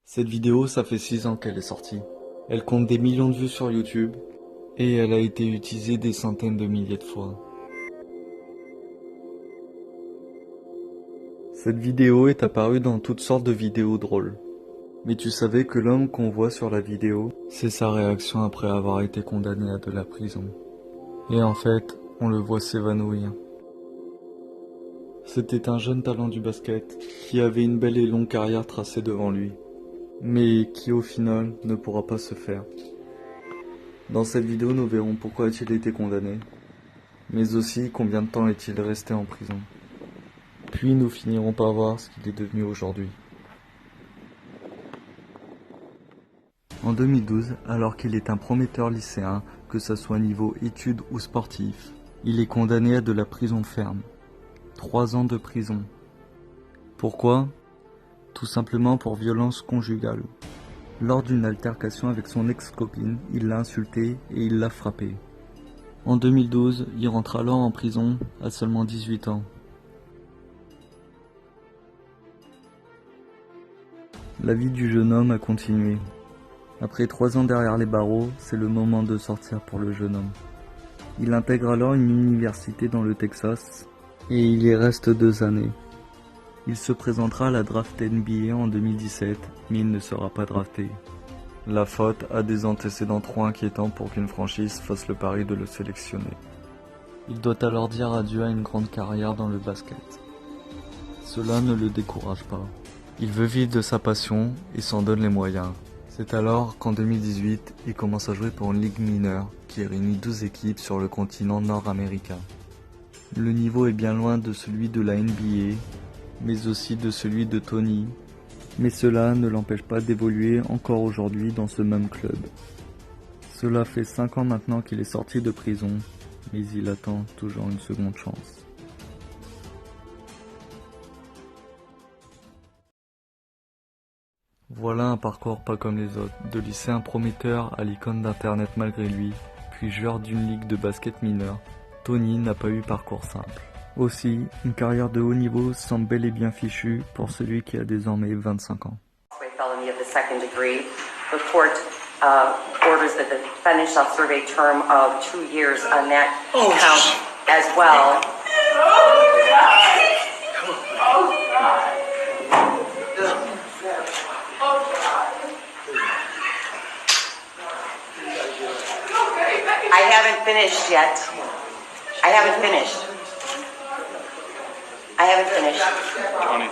Cette vidéo, ça fait 6 ans qu'elle est sortie. Elle compte des millions de vues sur YouTube et elle a été utilisée des centaines de milliers de fois. Cette vidéo est apparue dans toutes sortes de vidéos drôles. Mais tu savais que l'homme qu'on voit sur la vidéo, c'est sa réaction après avoir été condamné à de la prison. Et en fait, on le voit s'évanouir. C'était un jeune talent du basket qui avait une belle et longue carrière tracée devant lui, mais qui au final ne pourra pas se faire. Dans cette vidéo, nous verrons pourquoi a-t-il été condamné, mais aussi combien de temps est-il resté en prison. Puis nous finirons par voir ce qu'il est devenu aujourd'hui. En 2012, alors qu'il est un prometteur lycéen, que ce soit niveau études ou sportif, il est condamné à de la prison ferme. 3 ans de prison. Pourquoi ? Tout simplement pour violence conjugale. Lors d'une altercation avec son ex-copine, il l'a insultée et il l'a frappée. En 2012, il rentre alors en prison à seulement 18 ans. La vie du jeune homme a continué. Après 3 ans derrière les barreaux, c'est le moment de sortir pour le jeune homme. Il intègre alors une université dans le Texas et il y reste 2 années. Il se présentera à la draft NBA en 2017, mais il ne sera pas drafté. La faute a des antécédents trop inquiétants pour qu'une franchise fasse le pari de le sélectionner. Il doit alors dire adieu à une grande carrière dans le basket. Cela ne le décourage pas. Il veut vivre de sa passion et s'en donne les moyens. C'est alors qu'en 2018, il commence à jouer pour une ligue mineure qui réunit 12 équipes sur le continent nord-américain. Le niveau est bien loin de celui de la NBA, mais aussi de celui de Tony. Mais cela ne l'empêche pas d'évoluer encore aujourd'hui dans ce même club. Cela fait 5 ans maintenant qu'il est sorti de prison, mais il attend toujours une seconde chance. Voilà un parcours pas comme les autres, de lycéen prometteur à l'icône d'internet malgré lui, puis joueur d'une ligue de basket mineur. Tony n'a pas eu parcours simple. Aussi, une carrière de haut niveau semble bel et bien fichue pour celui qui a désormais 25 ans. Felony of the second degree. The court orders that the defendant shall serve a term of 2 years on that count as well. I haven't finished yet. I haven't finished. I haven't finished. Tony.